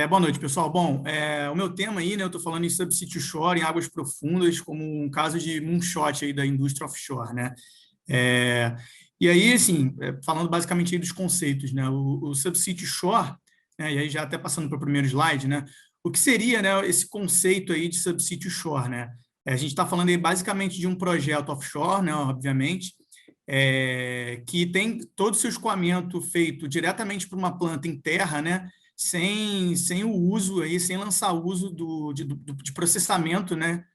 Boa noite, pessoal. Bom, o meu tema aí, né, eu estou falando em subsea shore, em águas profundas, como um caso de moonshot aí da indústria offshore, né? É, e aí, assim, falando basicamente aí dos conceitos, né? O subsea shore, né, e aí já até passando para o primeiro slide, né? O que seria, né, esse conceito aí de subsea shore, né? A gente está falando aí basicamente de um projeto offshore, né, obviamente, que tem todo o seu escoamento feito diretamente para uma planta em terra, né? Sem o uso aí, sem lançar uso de processamento, né,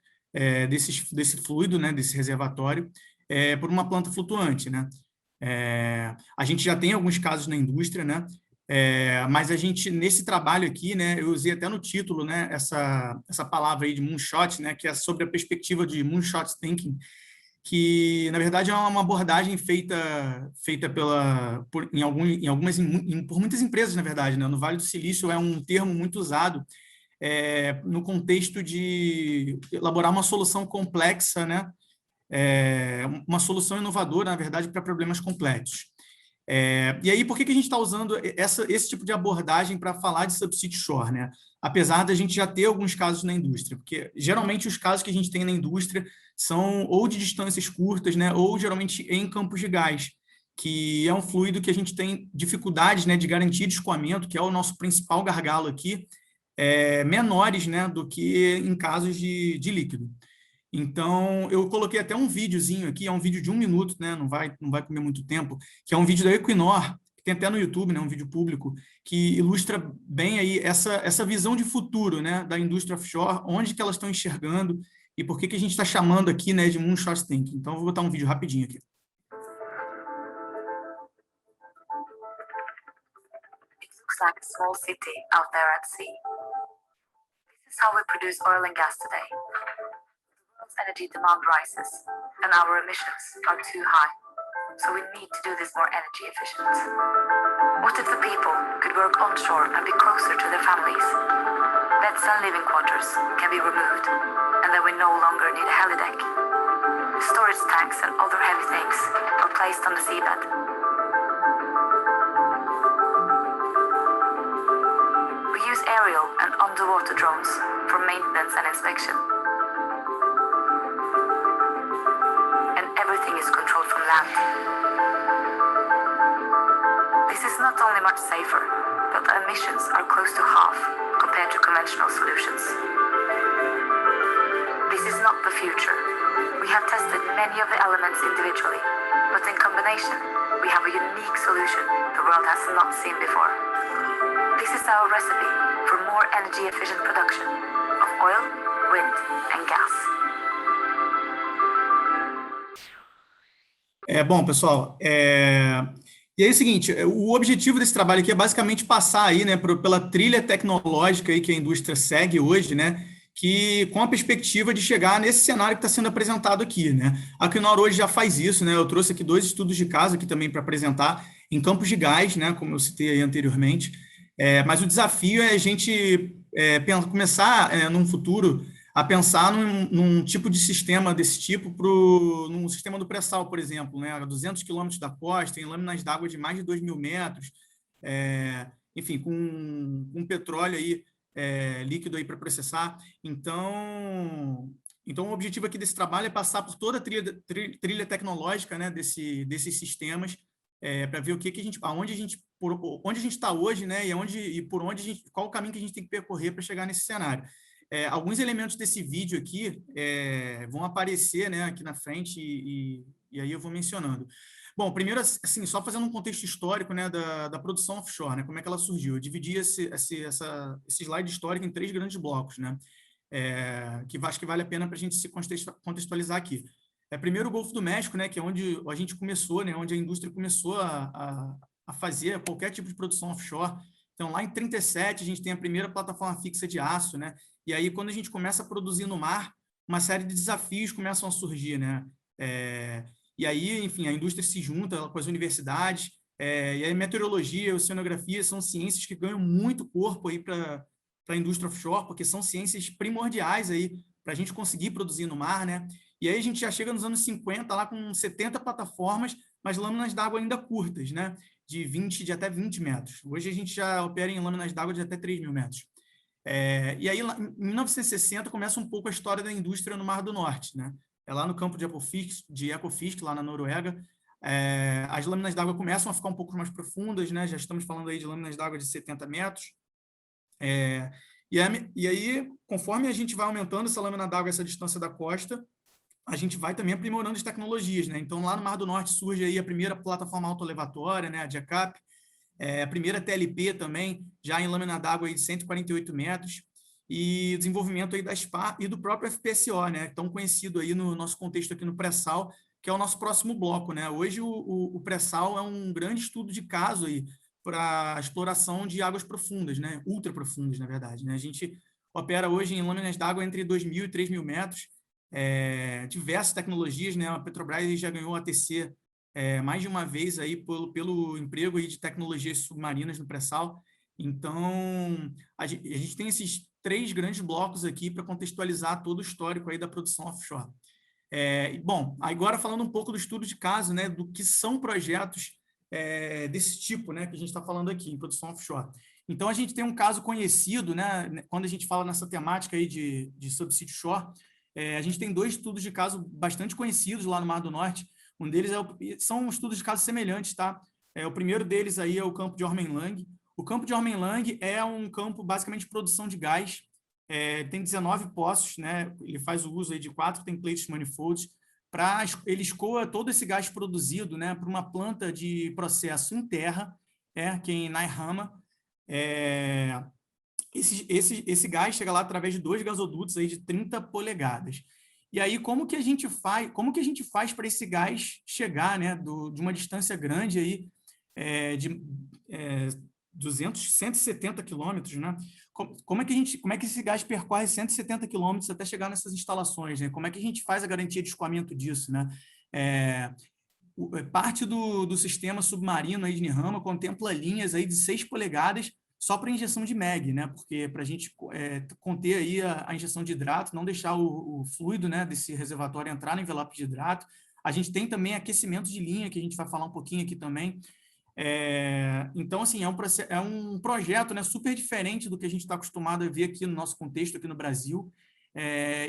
desse fluido, né, desse reservatório, por uma planta flutuante, né? A gente já tem alguns casos na indústria, né? Mas a gente, nesse trabalho aqui, né, eu usei até no título, né, essa palavra aí de moonshot, né, que é sobre a perspectiva de moonshot thinking, que na verdade é uma abordagem feita por muitas empresas, na verdade, né? No Vale do Silício é um termo muito usado no contexto de elaborar uma solução complexa, né? Uma solução inovadora, na verdade, para problemas complexos. E aí, por que a gente está usando esse tipo de abordagem para falar de subsea shore, né? Apesar da gente já ter alguns casos na indústria, porque geralmente os casos que a gente tem na indústria são ou de distâncias curtas, né, ou geralmente em campos de gás, que é um fluido que a gente tem dificuldades, né, de garantir de escoamento, que é o nosso principal gargalo aqui, menores, né, do que em casos de líquido. Então, eu coloquei até um videozinho aqui, é um vídeo de 1 minuto, né? Não vai comer muito tempo, que é um vídeo da Equinor, que tem até no YouTube, né? Um vídeo público, que ilustra bem aí essa visão de futuro, né? Da indústria offshore, onde que elas estão enxergando e por que a gente está chamando aqui, né, de moonshot thinking. Então, eu vou botar um vídeo rapidinho aqui. It looks like a small city out there at sea. This is how we produce oil and gas today. Energy demand rises, and our emissions are too high. So we need to do this more energy efficient. What if the people could work onshore and be closer to their families? Beds and living quarters can be removed, and then we no longer need a helideck. Storage tanks and other heavy things are placed on the seabed. We use aerial and underwater drones for maintenance and inspection. Everything is controlled from land. This is not only much safer, but the emissions are close to half compared to conventional solutions. This is not the future. We have tested many of the elements individually, but in combination, we have a unique solution the world has not seen before. This is our recipe for more energy-efficient production of oil, wind, and gas. Bom, pessoal, e aí é o seguinte, o objetivo desse trabalho aqui é basicamente passar aí, né, pela trilha tecnológica aí que a indústria segue hoje, né, que com a perspectiva de chegar nesse cenário que está sendo apresentado aqui, né. A Equinor hoje já faz isso, né, eu trouxe aqui 2 estudos de caso aqui também para apresentar em campos de gás, né, como eu citei aí anteriormente, mas o desafio é a gente começar num futuro a pensar num tipo de sistema desse tipo num sistema do pré-sal, por exemplo, né, a 200 quilômetros da costa, em lâminas d'água de mais de 2.000 metros, enfim, com petróleo aí, líquido aí para processar. Então, o objetivo aqui desse trabalho é passar por toda a trilha tecnológica, né, desses sistemas, para ver onde a gente está hoje, né, qual o caminho que a gente tem que percorrer para chegar nesse cenário. Alguns elementos desse vídeo aqui vão aparecer, né, aqui na frente e aí eu vou mencionando. Bom, primeiro, assim, só fazendo um contexto histórico, né, da produção offshore, né, como é que ela surgiu. Eu dividi esse slide histórico em 3 grandes blocos, né, que acho que vale a pena para a gente se contextualizar aqui. Primeiro, o Golfo do México, né, que é onde a gente começou, né, onde a indústria começou a fazer qualquer tipo de produção offshore. Então, lá em 1937, a gente tem a primeira plataforma fixa de aço, né? E aí, quando a gente começa a produzir no mar, uma série de desafios começam a surgir, né? E aí, enfim, a indústria se junta com as universidades, e aí meteorologia e oceanografia são ciências que ganham muito corpo aí para a indústria offshore, porque são ciências primordiais aí para a gente conseguir produzir no mar, né? E aí a gente já chega nos anos 50 lá com 70 plataformas, mas lâminas d'água ainda curtas, né? De até 20 metros. Hoje a gente já opera em lâminas d'água de até 3.000 metros. E aí, lá, em 1960, começa um pouco a história da indústria no Mar do Norte, né? É lá no campo de Ekofisk, lá na Noruega. As lâminas d'água começam a ficar um pouco mais profundas, né? Já estamos falando aí de lâminas d'água de 70 metros. E aí, conforme a gente vai aumentando essa lâmina d'água, essa distância da costa, a gente vai também aprimorando as tecnologias, né? Então, lá no Mar do Norte surge aí a primeira plataforma autolevatória, né? A Jacap, a primeira TLP também, já em lâmina d'água aí de 148 metros, e desenvolvimento aí da SPA e do próprio FPSO, né? Tão conhecido aí no nosso contexto aqui no pré-sal, que é o nosso próximo bloco, né? Hoje o pré-sal é um grande estudo de caso aí para exploração de águas profundas, né? Ultra profundas, na verdade, né? A gente opera hoje em lâminas d'água entre 2.000 e 3.000 metros, diversas tecnologias, né? A Petrobras já ganhou a ATC mais de uma vez aí pelo emprego aí de tecnologias submarinas no pré-sal. Então, a gente tem esses 3 grandes blocos aqui para contextualizar todo o histórico aí da produção offshore. Bom, agora falando um pouco do estudo de caso, né, do que são projetos desse tipo, né, que a gente está falando aqui, em produção offshore. Então, a gente tem um caso conhecido, né, quando a gente fala nessa temática aí de subsea shore, a gente tem 2 estudos de caso bastante conhecidos lá no Mar do Norte. Um deles são estudos de casos semelhantes, tá? O primeiro deles aí é o campo de Ormen Lange. O campo de Ormen Lange é um campo basicamente de produção de gás, tem 19 poços, né? Ele faz o uso aí de 4 templates manifolds, ele escoa todo esse gás produzido, né, para uma planta de processo em terra, que é em Naihama. Esse gás chega lá através de 2 gasodutos aí de 30 polegadas. E aí, como que a gente faz para esse gás chegar, né, de uma distância grande aí, de 170 quilômetros, né? Como é que esse gás percorre 170 quilômetros até chegar nessas instalações, né? Como é que a gente faz a garantia de escoamento disso, né? Parte do sistema submarino aí de Nihama contempla linhas aí de 6 polegadas só para injeção de MEG, né? Porque para a gente conter aí a injeção de hidrato, não deixar o fluido, né, desse reservatório entrar no envelope de hidrato. A gente tem também aquecimento de linha, que a gente vai falar um pouquinho aqui também. Então, assim, é um projeto, né, super diferente do que a gente está acostumado a ver aqui no nosso contexto, aqui no Brasil,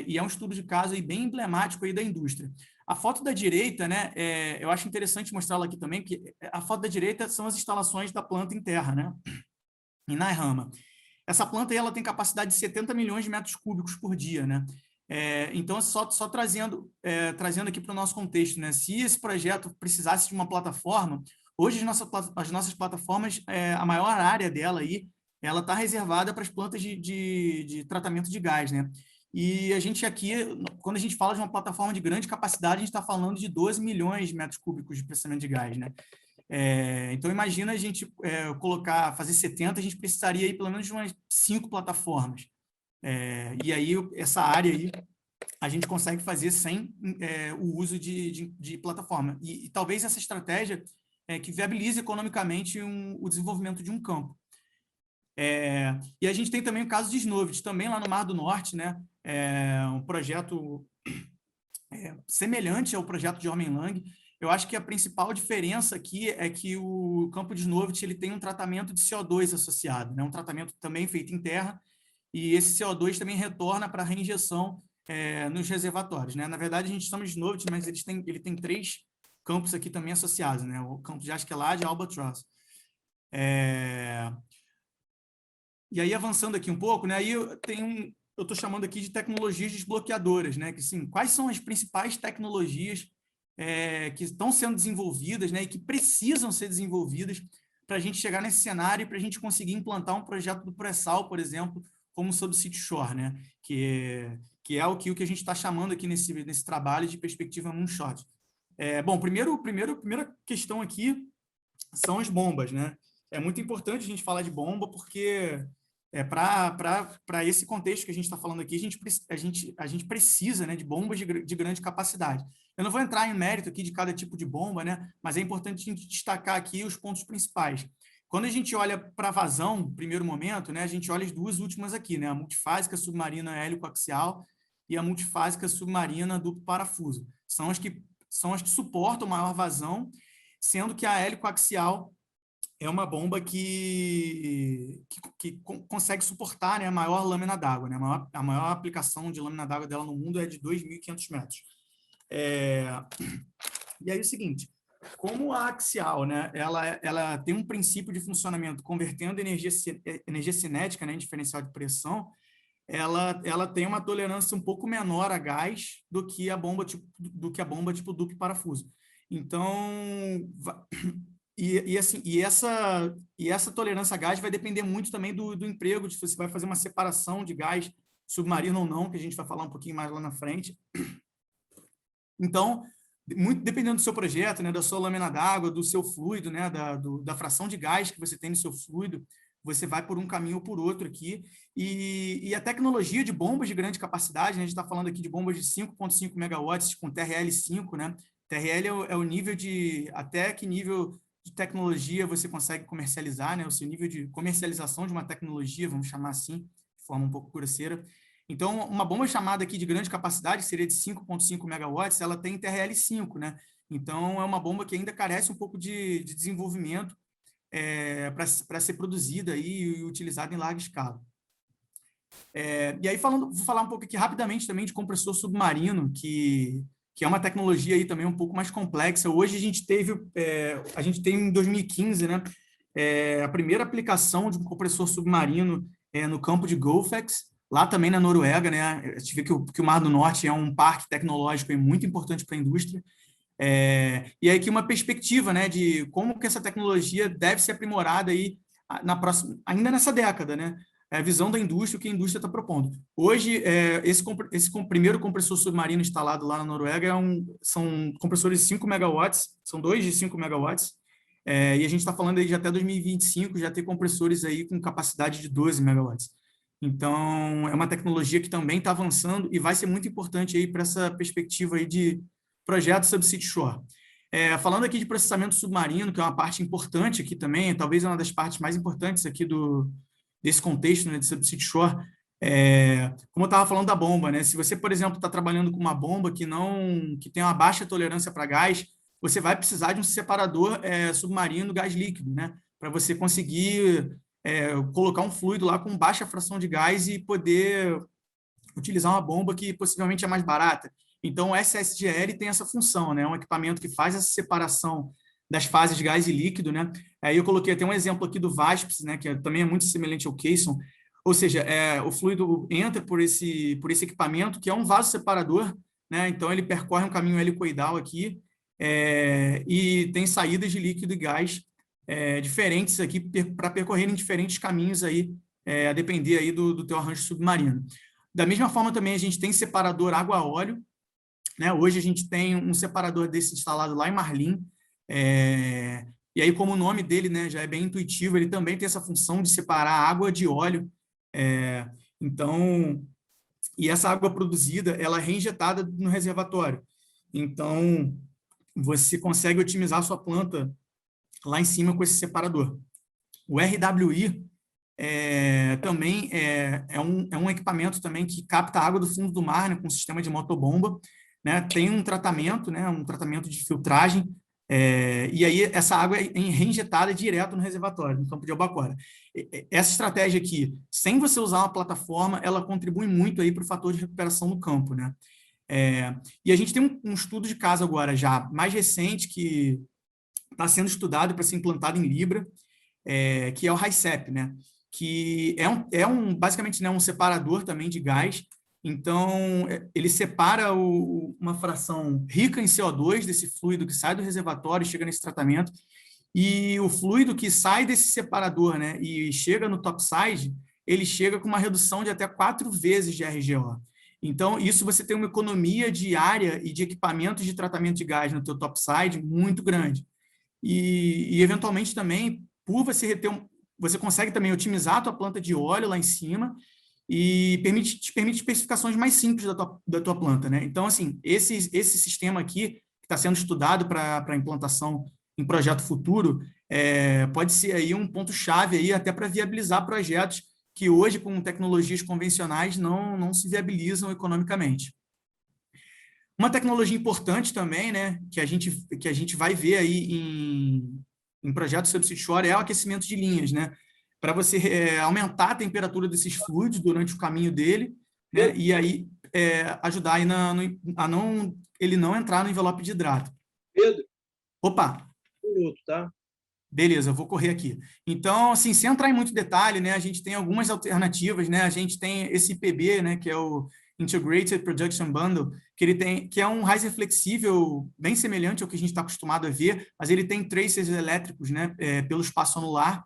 e é um estudo de caso aí bem emblemático aí da indústria. A foto da direita, né, eu acho interessante mostrá-la aqui também, que a foto da direita são as instalações da planta em terra, né, em Naihama. Essa planta aí, ela tem capacidade de 70 milhões de metros cúbicos por dia, né? Então, só trazendo aqui para o nosso contexto, né? Se esse projeto precisasse de uma plataforma, hoje as nossas plataformas, a maior área dela aí, ela está reservada para as plantas de tratamento de gás, né? E a gente aqui, quando a gente fala de uma plataforma de grande capacidade, a gente está falando de 12 milhões de metros cúbicos de processamento de gás, né? Então, imagina a gente fazer 70, a gente precisaria aí pelo menos de umas 5 plataformas. E aí, essa área aí, a gente consegue fazer sem o uso de plataforma. E talvez essa estratégia que viabilize economicamente o desenvolvimento de um campo. E a gente tem também o caso de Snøhvit, também lá no Mar do Norte, né? Um projeto semelhante ao projeto de Ormen Lange. Eu acho que a principal diferença aqui é que o campo de Snøhvit ele tem um tratamento de CO2 associado, né? Um tratamento também feito em terra, e esse CO2 também retorna para a reinjeção nos reservatórios, né? Na verdade, a gente chama de Snøhvit, mas ele tem 3 campos aqui também associados, né? O campo de Askeladd e Albatross. E aí, avançando aqui um pouco, né? Aí eu estou chamando aqui de tecnologias desbloqueadoras, né? Que, assim, quais são as principais tecnologias que estão sendo desenvolvidas, né? E que precisam ser desenvolvidas para a gente chegar nesse cenário e para a gente conseguir implantar um projeto do pré-sal, por exemplo, como subsea shore, né? Que é o que a gente está chamando aqui nesse trabalho de perspectiva moonshot. Bom, primeira questão aqui são as bombas, né? É muito importante a gente falar de bomba porque para esse contexto que a gente está falando aqui, a gente precisa, né, de bombas de grande capacidade. Eu não vou entrar em mérito aqui de cada tipo de bomba, né, mas é importante a gente destacar aqui os pontos principais. Quando a gente olha para a vazão, no primeiro momento, né, a gente olha as 2 últimas aqui, né, a multifásica submarina hélico-axial e a multifásica submarina duplo parafuso. São as que suportam maior vazão, sendo que a hélico-axial é uma bomba que consegue suportar, né, a maior lâmina d'água, né? A maior aplicação de lâmina d'água dela no mundo é de 2.500 metros. E aí é o seguinte, como a axial, né, ela tem um princípio de funcionamento convertendo energia cinética, né, em diferencial de pressão, ela tem uma tolerância um pouco menor a gás do que a bomba tipo duto parafuso. Então, assim, essa tolerância a gás vai depender muito também do emprego, de se você vai fazer uma separação de gás submarino ou não, que a gente vai falar um pouquinho mais lá na frente. Então, muito dependendo do seu projeto, né, da sua lâmina d'água, do seu fluido, né, da fração de gás que você tem no seu fluido, você vai por um caminho ou por outro aqui. E a tecnologia de bombas de grande capacidade, né, a gente está falando aqui de bombas de 5,5 megawatts com TRL5, né? TRL é o nível de... Até que nível de tecnologia você consegue comercializar, né? O seu nível de comercialização de uma tecnologia, vamos chamar assim, de forma um pouco grosseira. Então, uma bomba chamada aqui de grande capacidade, que seria de 5,5 megawatts, ela tem TRL5, né? Então, é uma bomba que ainda carece um pouco de desenvolvimento para ser produzida e utilizada em larga escala. E aí, vou falar um pouco aqui rapidamente também de compressor submarino, que é uma tecnologia aí também um pouco mais complexa. Hoje a gente tem em 2015, né, a primeira aplicação de um compressor submarino no campo de Gullfaks, lá também na Noruega, né? A gente vê que o Mar do Norte é um parque tecnológico muito importante para a indústria. E aí aqui uma perspectiva, né, de como que essa tecnologia deve ser aprimorada aí ainda nessa década, né? A visão da indústria, o que a indústria está propondo. Hoje, esse primeiro compressor submarino instalado lá na Noruega são compressores de 5 megawatts, são 2 de 5 megawatts, e a gente está falando aí de até 2025 já ter compressores aí com capacidade de 12 megawatts. Então, é uma tecnologia que também está avançando e vai ser muito importante aí para essa perspectiva aí de projeto subsea shore. Falando aqui de processamento submarino, que é uma parte importante aqui também, talvez uma das partes mais importantes aqui desse contexto, né, de subsea shore, como eu estava falando da bomba, né? Se você, por exemplo, está trabalhando com uma bomba que tem uma baixa tolerância para gás, você vai precisar de um separador submarino gás líquido, né? Para você conseguir colocar um fluido lá com baixa fração de gás e poder utilizar uma bomba que possivelmente é mais barata. Então, o SSGL tem essa função, né? É um equipamento que faz essa separação das fases de gás e líquido, né? Aí eu coloquei até um exemplo aqui do VASPS, né? Que também é muito semelhante ao Caisson. Ou seja, o fluido entra por esse equipamento, que é um vaso separador, né? Então, ele percorre um caminho helicoidal aqui e tem saídas de líquido e gás diferentes aqui para percorrerem diferentes caminhos aí, a depender aí do teu arranjo submarino. Da mesma forma também a gente tem separador água-óleo, né? Hoje a gente tem um separador desse instalado lá em Marlim, e aí como o nome dele, né, já é bem intuitivo, ele também tem essa função de separar água de óleo, então, e essa água produzida, ela é reinjetada no reservatório, então você consegue otimizar a sua planta lá em cima com esse separador. O RWI também é um equipamento também que capta a água do fundo do mar, né, com um sistema de motobomba, né, tem um tratamento, né, um tratamento de filtragem, e aí essa água é reinjetada direto no reservatório, no campo de Albacora. Essa estratégia aqui, sem você usar uma plataforma, ela contribui muito aí para o fator de recuperação no campo, né? E a gente tem um estudo de caso agora já mais recente que está sendo estudado para ser implantado em Libra, que é o HICEP, né? Que basicamente, né, um separador também de gás. Então, ele separa uma fração rica em CO2 desse fluido que sai do reservatório e chega nesse tratamento, e o fluido que sai desse separador, né, e chega no topside, ele chega com uma redução de até 4 vezes de RGO. Então, isso você tem uma economia de área e de equipamentos de tratamento de gás no teu topside muito grande. E eventualmente também, por você você consegue também otimizar a tua planta de óleo lá em cima e te permite especificações mais simples da tua planta, né? Então, assim, esse sistema aqui, que está sendo estudado para implantação em projeto futuro, pode ser aí um ponto-chave aí até para viabilizar projetos que hoje, com tecnologias convencionais, não se viabilizam economicamente. Uma tecnologia importante também, né, que a gente vai ver aí em projetos subsea shore é o aquecimento de linhas, né? Para você aumentar a temperatura desses fluidos durante o caminho dele, né? E aí ajudar aí ele não entrar no envelope de hidrato. Pedro, Opa! um minuto, tá? Beleza, eu vou correr aqui. Então, assim, sem entrar em muito detalhe, né, a gente tem algumas alternativas, né? A gente tem esse IPB, né, que é o Integrated Production Bundle, que é um riser flexível bem semelhante ao que a gente está acostumado a ver, mas ele tem tracers elétricos, né, pelo espaço anular.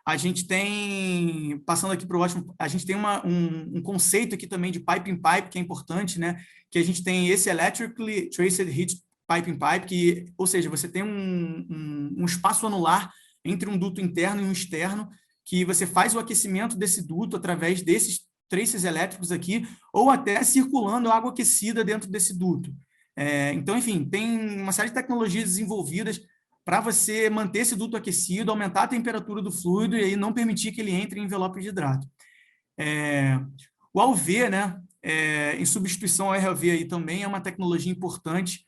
A gente tem, passando aqui para o ótimo, a gente tem um conceito aqui também de pipe in pipe, que é importante, né? Que a gente tem esse Electrically Traced Heat Pipe in Pipe, que, ou seja, você tem um espaço anular entre um duto interno e um externo, que você faz o aquecimento desse duto através desses tracers elétricos aqui, ou até circulando água aquecida dentro desse duto. Então, enfim, tem uma série de tecnologias desenvolvidas para você manter esse duto aquecido, aumentar a temperatura do fluido e aí não permitir que ele entre em envelope de hidrato. O AUV, né, em substituição ao ROV, aí, também é uma tecnologia importante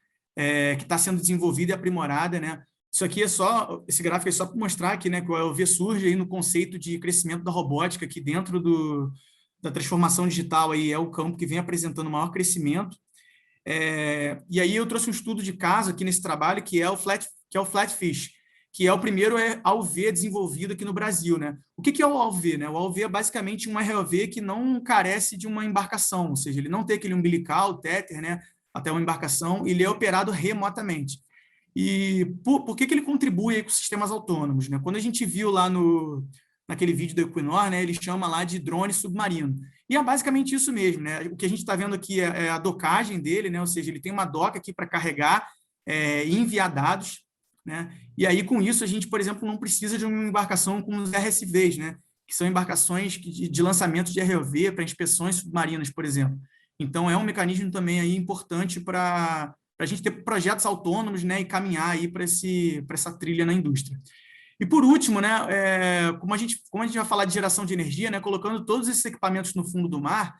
que está sendo desenvolvida e aprimorada, né? Isso aqui esse gráfico é só para mostrar aqui, né, que o AUV surge aí no conceito de crescimento da robótica, que dentro da transformação digital aí é o campo que vem apresentando maior crescimento. E aí eu trouxe um estudo de caso aqui nesse trabalho, que é o Flatfish, que é o primeiro AUV desenvolvido aqui no Brasil, né? O que é o AUV, né? O AUV é basicamente um ROV que não carece de uma embarcação, ou seja, ele não tem aquele umbilical, tether, né, até uma embarcação, ele é operado remotamente. E por que ele contribui aí com sistemas autônomos, né? Quando a gente viu lá naquele vídeo do Equinor, né, ele chama lá de drone submarino. E é basicamente isso mesmo, né? O que a gente está vendo aqui é a docagem dele, né? Ou seja, ele tem uma doca aqui para carregar e enviar dados, né? E aí, com isso, a gente, por exemplo, não precisa de uma embarcação com os RSVs, né? Que são embarcações de lançamento de ROV para inspeções submarinas, por exemplo. Então, é um mecanismo também aí importante para a gente ter projetos autônomos, né, e caminhar aí para essa trilha na indústria. E, por último, né, como a gente vai falar de geração de energia, né, colocando todos esses equipamentos no fundo do mar,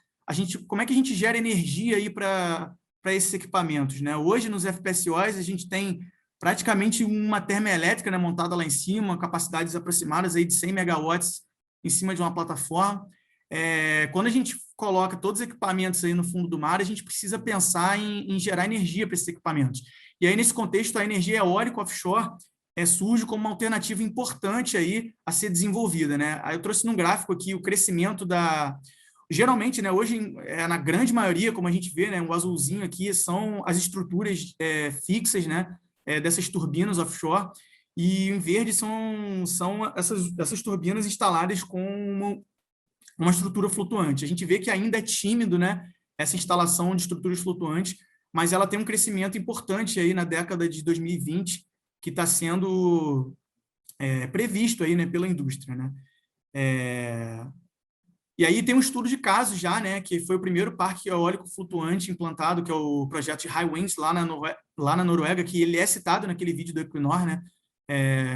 como é que a gente gera energia aí para esses equipamentos, né? Hoje, nos FPSOs, a gente tem praticamente uma termoelétrica, né, montada lá em cima, capacidades aproximadas aí de 100 megawatts em cima de uma plataforma. Quando a gente coloca todos os equipamentos aí no fundo do mar, a gente precisa pensar em gerar energia para esses equipamentos. E aí, nesse contexto, a energia eólica offshore surge como uma alternativa importante aí a ser desenvolvida, né? Aí eu trouxe num gráfico aqui o crescimento geralmente, né, hoje, na grande maioria, como a gente vê, né, o azulzinho aqui são as estruturas fixas, né, dessas turbinas offshore, e em verde são essas turbinas instaladas com uma estrutura flutuante. A gente vê que ainda é tímido, né, essa instalação de estruturas flutuantes, mas ela tem um crescimento importante aí na década de 2020, que está sendo previsto aí, né, pela indústria, né? E aí tem um estudo de caso já, né, que foi o primeiro parque eólico flutuante implantado, que é o projeto de Hywind lá na Noruega, que ele é citado naquele vídeo do Equinor, né?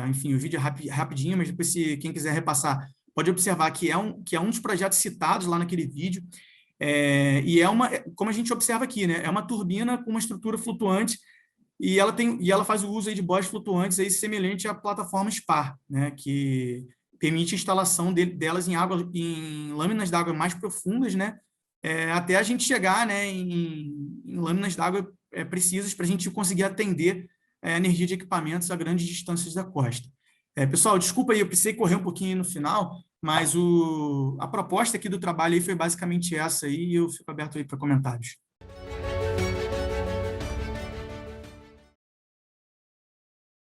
Enfim, o vídeo é rapidinho, mas depois, se quem quiser repassar, pode observar que é um dos projetos citados lá naquele vídeo, e como a gente observa aqui, né, é uma turbina com uma estrutura flutuante, e ela faz o uso aí de boias flutuantes aí semelhante à plataforma SPAR, né, que permite a instalação delas em lâminas d'água mais profundas, né, até a gente chegar, né, em lâminas d'água precisas para a gente conseguir atender a energia de equipamentos a grandes distâncias da costa. Pessoal, desculpa aí, eu precisei correr um pouquinho no final, mas a proposta aqui do trabalho aí foi basicamente essa aí, e eu fico aberto aí para comentários.